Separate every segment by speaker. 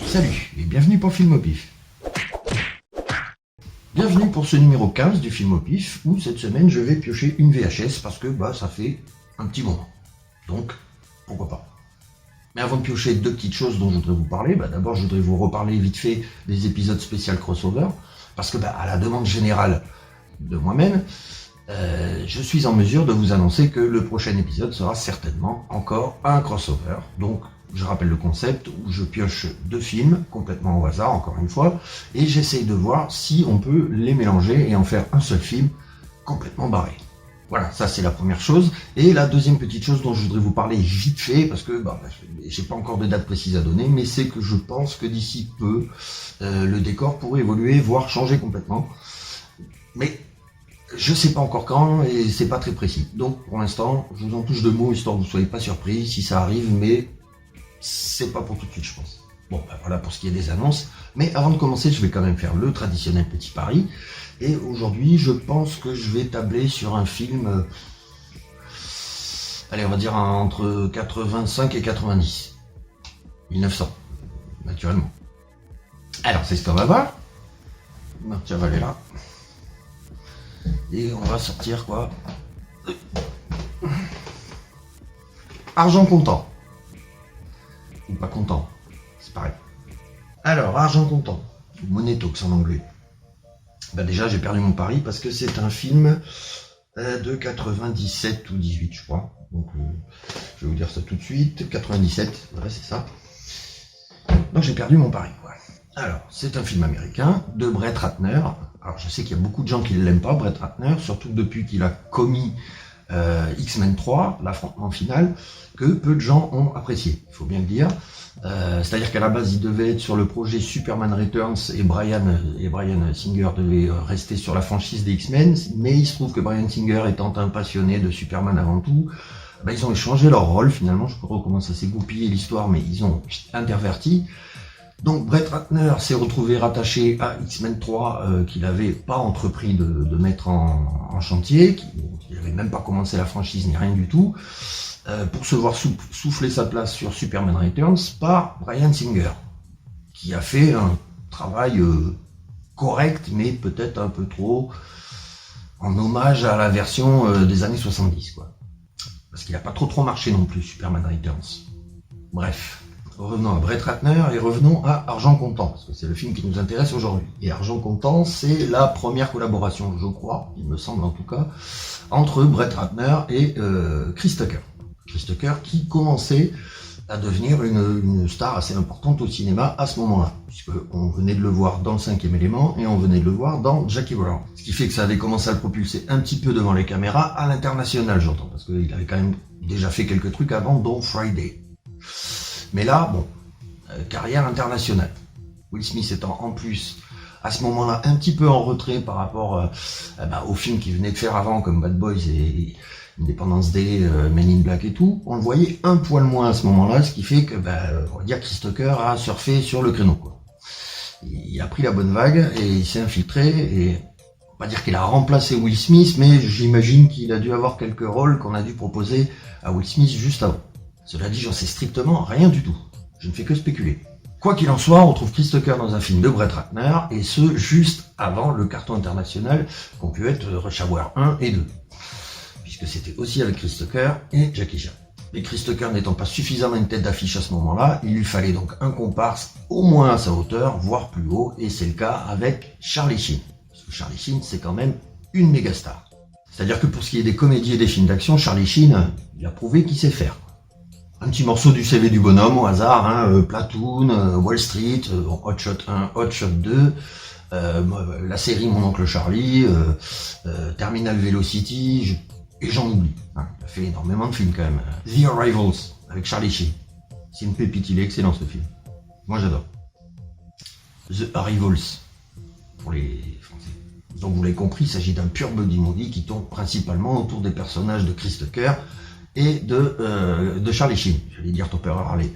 Speaker 1: Salut et bienvenue pour Film au Pif. Bienvenue pour ce numéro 15 du Film au Pif où cette semaine je vais piocher une VHS parce que ça fait un petit moment. Donc pourquoi pas. Mais avant de piocher deux petites choses dont je voudrais vous parler, d'abord je voudrais vous reparler vite fait des épisodes spécial crossover parce que à la demande générale de moi-même, je suis en mesure de vous annoncer que le prochain épisode sera certainement encore un crossover. Donc je rappelle le concept où je pioche deux films complètement au hasard, encore une fois, et j'essaye de voir si on peut les mélanger et en faire un seul film complètement barré. Voilà, ça c'est la première chose. Et la deuxième petite chose dont je voudrais vous parler vite fait, parce que j'ai pas encore de date précise à donner, mais c'est que je pense que d'ici peu, le décor pourrait évoluer, voire changer complètement. Mais je sais pas encore quand et c'est pas très précis. Donc pour l'instant, je vous en touche deux mots histoire que vous soyez pas surpris si ça arrive, mais c'est pas pour tout de suite, je pense. Bon, voilà pour ce qui est des annonces. Mais avant de commencer, je vais quand même faire le traditionnel petit pari. Et aujourd'hui, je pense que je vais tabler sur un film, allez, on va dire entre 85 et 90. 1900, naturellement. Alors, c'est ce qu'on va voir. Tiens, va aller là. Et on va sortir quoi? Argent comptant. Ou pas content, c'est pareil. Alors, argent comptant, ou money talks en anglais. Déjà, j'ai perdu mon pari parce que c'est un film de 97 ou 18, je crois. Donc, je vais vous dire ça tout de suite. 97, ouais, c'est ça. Donc, j'ai perdu mon pari, quoi. Alors, c'est un film américain de Brett Ratner. Alors, je sais qu'il y a beaucoup de gens qui ne l'aiment pas, Brett Ratner, surtout depuis qu'il a commis X-Men 3, l'affrontement final, que peu de gens ont apprécié, il faut bien le dire. C'est-à-dire qu'à la base, il devait être sur le projet Superman Returns et Bryan Singer devait rester sur la franchise des X-Men, mais il se trouve que Bryan Singer étant un passionné de Superman avant tout, ils ont échangé leur rôle finalement. Je ne sais pas comment ça s'est goupillé l'histoire, mais ils ont interverti. Donc Brett Ratner s'est retrouvé rattaché à X-Men 3 qu'il n'avait pas entrepris de mettre en chantier, qu'il n'avait même pas commencé la franchise ni rien du tout, pour se voir souffler sa place sur Superman Returns par Bryan Singer, qui a fait un travail correct, mais peut-être un peu trop en hommage à la version des années 70, quoi. Parce qu'il n'a pas trop marché non plus, Superman Returns. Bref. Revenons à Brett Ratner et revenons à Argent comptant, parce que c'est le film qui nous intéresse aujourd'hui. Et Argent comptant, c'est la première collaboration, je crois, il me semble en tout cas, entre Brett Ratner et Chris Tucker. Chris Tucker qui commençait à devenir une star assez importante au cinéma à ce moment-là, puisqu'on venait de le voir dans le 5e élément et on venait de le voir dans Jackie Brown. Ce qui fait que ça avait commencé à le propulser un petit peu devant les caméras à l'international, j'entends, parce qu'il avait quand même déjà fait quelques trucs avant, dont Friday. Mais là, carrière internationale. Will Smith étant en plus, à ce moment-là, un petit peu en retrait par rapport aux films qu'il venait de faire avant, comme Bad Boys et Independence Day, Men in Black et tout. On le voyait un poil moins à ce moment-là, ce qui fait que, on va dire, Chris Tucker a surfé sur le créneau, quoi. Il a pris la bonne vague et il s'est infiltré et on va dire qu'il a remplacé Will Smith, mais j'imagine qu'il a dû avoir quelques rôles qu'on a dû proposer à Will Smith juste avant. Cela dit, j'en sais strictement rien du tout. Je ne fais que spéculer. Quoi qu'il en soit, on trouve Chris Tucker dans un film de Brett Ratner, et ce, juste avant le carton international qu'ont pu être Rush Hour 1 et 2. Puisque c'était aussi avec Chris Tucker et Jackie Chan. Et Chris Tucker n'étant pas suffisamment une tête d'affiche à ce moment-là, il lui fallait donc un comparse au moins à sa hauteur, voire plus haut, et c'est le cas avec Charlie Sheen. Parce que Charlie Sheen, c'est quand même une méga star. C'est-à-dire que pour ce qui est des comédies et des films d'action, Charlie Sheen, il a prouvé qu'il sait faire. Un petit morceau du CV du bonhomme au hasard, Platoon, Wall Street, Hot Shot 1, Hot Shot 2, la série Mon Oncle Charlie, Terminal Velocity, et j'en oublie. Il a fait énormément de films quand même. The Arrivals, avec Charlie Sheen. C'est une pépite, il est excellent ce film. Moi j'adore. The Arrivals, pour les Français. Donc vous l'avez compris, il s'agit d'un pur buddy movie qui tourne principalement autour des personnages de Chris Tucker et de Charlie Sheen. J'allais dire Topper Harley.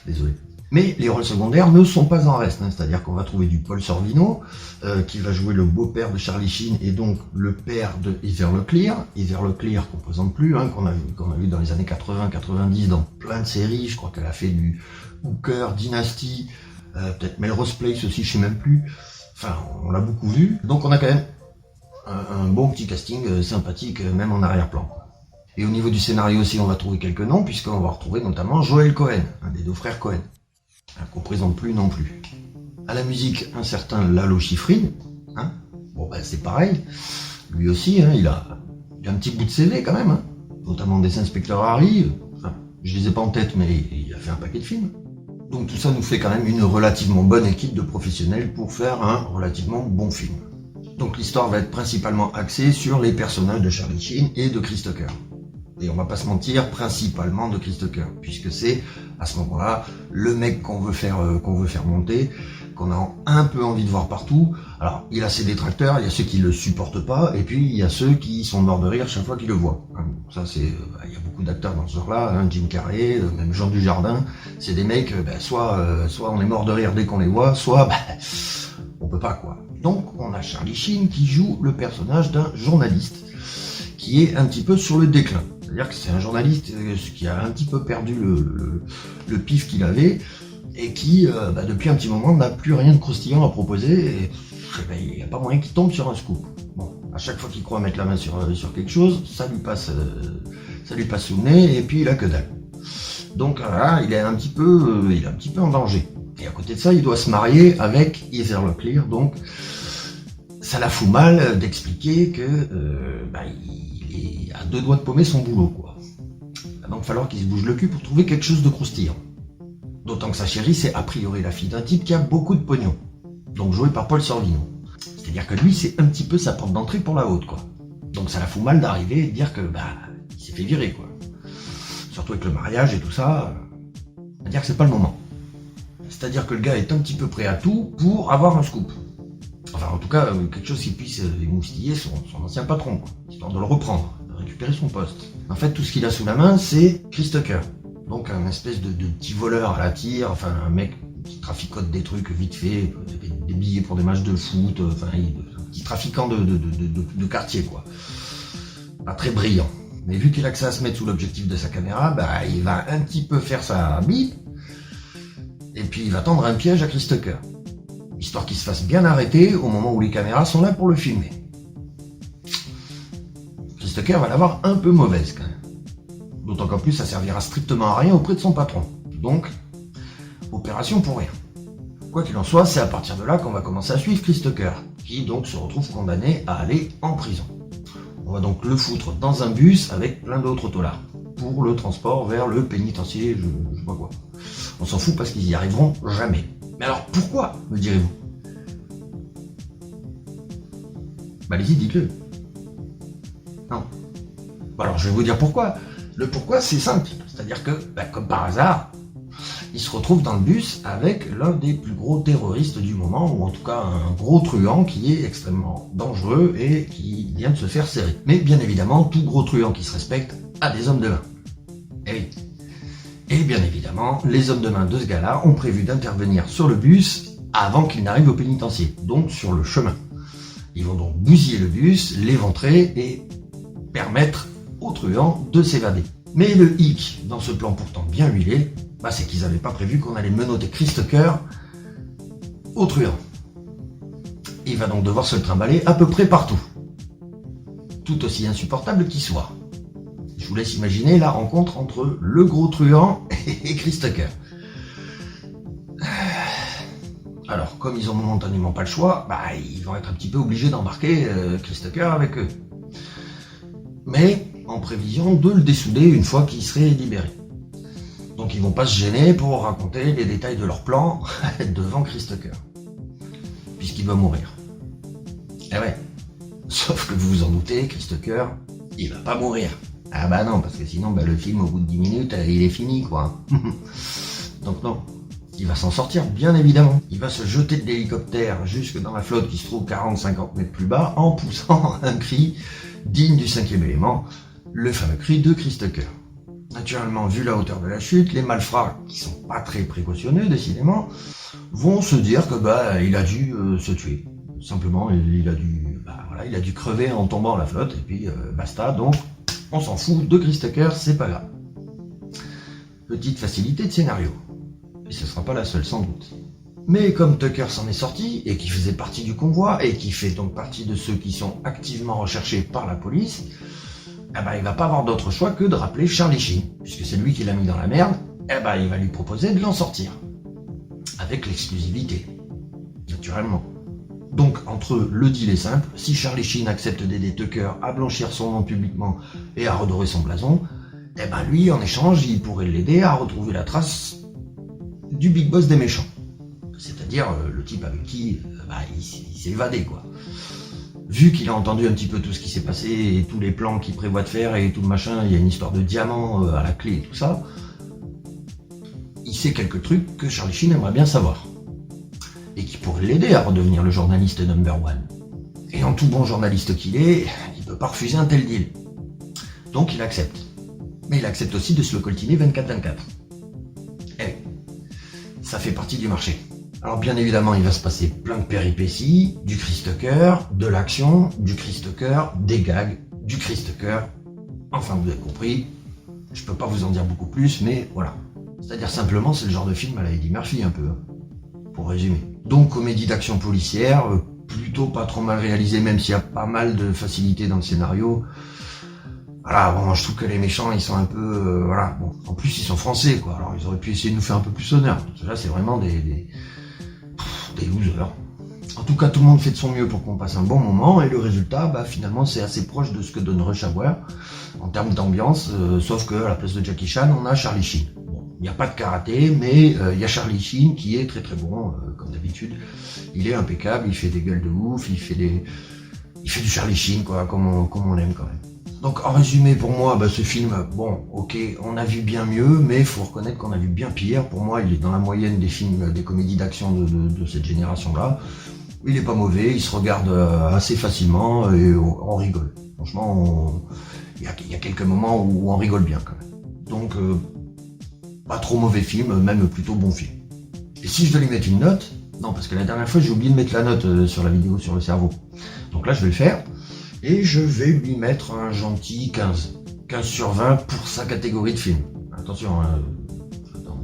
Speaker 1: Désolé. Mais les rôles secondaires ne sont pas en reste, c'est-à-dire qu'on va trouver du Paul Sorvino, qui va jouer le beau-père de Charlie Sheen et donc le père de Heather Locklear. Heather Locklear qu'on ne présente plus, qu'on a vu dans les années 80-90 dans plein de séries. Je crois qu'elle a fait du Hooker, Dynasty, peut-être Melrose Place aussi, je sais même plus. Enfin, on l'a beaucoup vu. Donc on a quand même un bon petit casting sympathique, même en arrière-plan. Et au niveau du scénario aussi, on va trouver quelques noms, puisqu'on va retrouver notamment Joel Cohen, un des deux frères Cohen, qu'on ne présente plus non plus. À la musique, un certain Lalo Schifrin, hein. Bon ben c'est pareil, lui aussi, hein, il a un petit bout de CV quand même, hein. Notamment des inspecteurs Harry, enfin, je les ai pas en tête, mais il a fait un paquet de films. Donc tout ça nous fait quand même une relativement bonne équipe de professionnels pour faire un relativement bon film. Donc l'histoire va être principalement axée sur les personnages de Charlie Sheen et de Chris Tucker. Et on va pas se mentir, principalement de Chris Tucker, puisque c'est à ce moment-là le mec qu'on veut faire monter, qu'on a un peu envie de voir partout. Alors il a ses détracteurs, il y a ceux qui le supportent pas, et puis il y a ceux qui sont morts de rire chaque fois qu'ils le voient. Ça c'est, il y a beaucoup d'acteurs dans ce genre-là, hein, Jim Carrey, même Jean Dujardin, c'est des mecs, soit on est mort de rire dès qu'on les voit, soit on peut pas quoi. Donc on a Charlie Sheen qui joue le personnage d'un journaliste qui est un petit peu sur le déclin. C'est-à-dire que c'est un journaliste qui a un petit peu perdu le pif qu'il avait et qui, depuis un petit moment, n'a plus rien de croustillant à proposer et il n'y a pas moyen qu'il tombe sur un scoop. Bon, à chaque fois qu'il croit mettre la main sur quelque chose, ça lui passe sous le nez et puis il a que dalle. Donc là, il est un petit peu en danger. Et à côté de ça, il doit se marier avec Heather Locklear, donc ça la fout mal d'expliquer que il est à deux doigts de paumer son boulot, quoi. Il va donc falloir qu'il se bouge le cul pour trouver quelque chose de croustillant. D'autant que sa chérie, c'est a priori la fille d'un type qui a beaucoup de pognon. Donc joué par Paul Sorvino. C'est-à-dire que lui, c'est un petit peu sa porte d'entrée pour la haute, quoi. Donc ça la fout mal d'arriver et de dire que, il s'est fait virer, quoi. Surtout avec le mariage et tout ça, on va dire que c'est pas le moment. C'est-à-dire que le gars est un petit peu prêt à tout pour avoir un scoop. Enfin, en tout cas, quelque chose qui puisse émoustiller son ancien patron, quoi, histoire de le reprendre, de récupérer son poste. En fait, tout ce qu'il a sous la main, c'est Chris Tucker. Donc, un espèce de petit voleur à la tire, enfin, un mec qui traficote des trucs vite fait, des billets pour des matchs de foot, enfin, un petit trafiquant de quartier, quoi. Pas très brillant. Mais vu qu'il a que ça à se mettre sous l'objectif de sa caméra, il va un petit peu faire sa bip, et puis il va tendre un piège à Chris Tucker. Histoire qu'il se fasse bien arrêter au moment où les caméras sont là pour le filmer. Chris Tucker va l'avoir un peu mauvaise quand même. D'autant qu'en plus ça servira strictement à rien auprès de son patron. Donc, opération pour rien. Quoi qu'il en soit, c'est à partir de là qu'on va commencer à suivre Chris Tucker, qui donc se retrouve condamné à aller en prison. On va donc le foutre dans un bus avec plein d'autres taulards, pour le transport vers le pénitencier, je sais pas quoi. On s'en fout parce qu'ils y arriveront jamais. Mais alors pourquoi, me direz-vous? Allez-y, dites-le. Non. Alors je vais vous dire pourquoi. Le pourquoi, c'est simple. C'est-à-dire que, comme par hasard, il se retrouve dans le bus avec l'un des plus gros terroristes du moment, ou en tout cas un gros truand qui est extrêmement dangereux et qui vient de se faire serrer. Mais bien évidemment, tout gros truand qui se respecte a des hommes de main. Eh oui. Et bien évidemment, les hommes de main de ce gars-là ont prévu d'intervenir sur le bus avant qu'il n'arrive au pénitencier, donc sur le chemin. Ils vont donc bousiller le bus, l'éventrer et permettre aux truands de s'évader. Mais le hic dans ce plan pourtant bien huilé, c'est qu'ils n'avaient pas prévu qu'on allait menotter Chris Tucker aux truands. Il va donc devoir se le trimballer à peu près partout. Tout aussi insupportable qu'il soit. Je vous laisse imaginer la rencontre entre le gros truand et Chris Tucker. Alors, comme ils ont momentanément pas le choix, ils vont être un petit peu obligés d'embarquer Chris Tucker avec eux. Mais en prévision de le dessouder une fois qu'il serait libéré. Donc ils vont pas se gêner pour raconter les détails de leur plan devant Chris Tucker. Puisqu'il va mourir. Eh ouais. Sauf que vous vous en doutez, Chris Tucker, il va pas mourir. Ah non, parce que sinon le film au bout de 10 minutes, il est fini quoi. Donc non. Il va s'en sortir, bien évidemment. Il va se jeter de l'hélicoptère jusque dans la flotte qui se trouve 40-50 mètres plus bas en poussant un cri digne du 5e élément, le fameux cri de Chris Tucker. Naturellement, vu la hauteur de la chute, les malfrats, qui sont pas très précautionneux décidément, vont se dire que il a dû se tuer. Simplement, il a dû crever en tombant à la flotte, et puis basta, donc on s'en fout de Chris Tucker, c'est pas grave. Petite facilité de scénario. Et ce sera pas la seule sans doute. Mais comme Tucker s'en est sorti, et qui faisait partie du convoi, et qui fait donc partie de ceux qui sont activement recherchés par la police, eh ben, il va pas avoir d'autre choix que de rappeler Charlie Sheen, puisque c'est lui qui l'a mis dans la merde, eh ben, il va lui proposer de l'en sortir. Avec l'exclusivité, naturellement. Donc, entre eux, le deal est simple, si Charlie Sheen accepte d'aider Tucker à blanchir son nom publiquement et à redorer son blason, eh ben lui, en échange, il pourrait l'aider à retrouver la trace du big boss des méchants. C'est-à-dire le type avec qui il s'est évadé, quoi. Vu qu'il a entendu un petit peu tout ce qui s'est passé et tous les plans qu'il prévoit de faire et tout le machin, il y a une histoire de diamant à la clé et tout ça, il sait quelques trucs que Charlie Sheen aimerait bien savoir. Et qui pourrait l'aider à redevenir le journaliste number one. Et en tout bon journaliste qu'il est, il peut pas refuser un tel deal. Donc il accepte. Mais il accepte aussi de se le coltiner 24/24. Eh, ça fait partie du marché. Alors bien évidemment, il va se passer plein de péripéties, du Chris Tucker, de l'action, du Chris Tucker, des gags, du Chris Tucker. Enfin, vous avez compris, je peux pas vous en dire beaucoup plus, mais voilà. C'est-à-dire simplement, c'est le genre de film à la Eddie Murphy un peu, pour résumer. Donc comédie d'action policière, plutôt pas trop mal réalisée, même s'il y a pas mal de facilité dans le scénario. Voilà, bon, je trouve que les méchants, ils sont un peu... voilà, bon, en plus ils sont français, quoi, alors ils auraient pu essayer de nous faire un peu plus honneur. Là, c'est vraiment des losers. En tout cas, tout le monde fait de son mieux pour qu'on passe un bon moment, et le résultat, finalement, c'est assez proche de ce que donne Rush Hour, en termes d'ambiance, sauf que à la place de Jackie Chan, on a Charlie Sheen. Il n'y a pas de karaté, mais il y a Charlie Sheen qui est très très bon, comme d'habitude. Il est impeccable, il fait des gueules de ouf, il fait du Charlie Sheen, quoi, comme on l'aime quand même. Donc en résumé, pour moi, ce film, bon, ok, on a vu bien mieux, mais il faut reconnaître qu'on a vu bien pire. Pour moi, il est dans la moyenne des films, des comédies d'action de cette génération-là. Il est pas mauvais, il se regarde assez facilement et on rigole. Franchement, il y a quelques moments où on rigole bien quand même. Donc, pas trop mauvais film, même plutôt bon film. Et si je dois lui mettre une note, non, parce que la dernière fois j'ai oublié de mettre la note sur la vidéo sur le cerveau. Donc là je vais le faire, et je vais lui mettre un gentil 15. 15 sur 20 pour sa catégorie de film. Attention,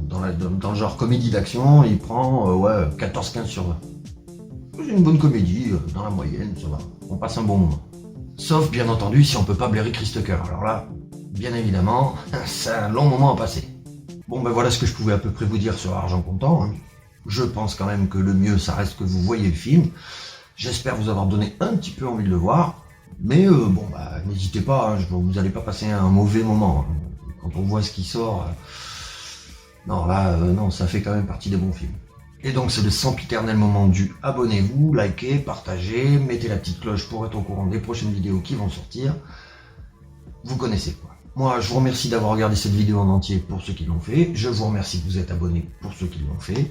Speaker 1: dans le genre comédie d'action, il prend 14-15 sur 20. C'est une bonne comédie, dans la moyenne, ça va. On passe un bon moment. Sauf bien entendu si on peut pas blairer Chris Tucker. Alors là, bien évidemment, c'est un long moment à passer. Bon voilà ce que je pouvais à peu près vous dire sur Argent Comptant. Hein. Je pense quand même que le mieux, ça reste que vous voyez le film. J'espère vous avoir donné un petit peu envie de le voir. Mais n'hésitez pas, hein, vous n'allez pas passer un mauvais moment. Hein. Quand on voit ce qui sort, non, ça fait quand même partie des bons films. Et donc c'est le sempiternel moment du abonnez-vous, likez, partagez, mettez la petite cloche pour être au courant des prochaines vidéos qui vont sortir. Vous connaissez quoi. Moi, je vous remercie d'avoir regardé cette vidéo en entier pour ceux qui l'ont fait. Je vous remercie que vous êtes abonnés pour ceux qui l'ont fait.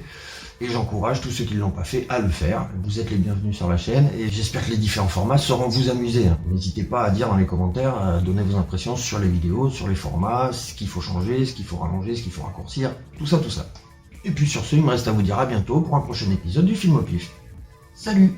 Speaker 1: Et j'encourage tous ceux qui ne l'ont pas fait à le faire. Vous êtes les bienvenus sur la chaîne. Et j'espère que les différents formats sauront vous amuser. N'hésitez pas à dire dans les commentaires, à donner vos impressions sur les vidéos, sur les formats, ce qu'il faut changer, ce qu'il faut rallonger, ce qu'il faut raccourcir. Tout ça. Et puis sur ce, il me reste à vous dire à bientôt pour un prochain épisode du Film au Pif. Salut!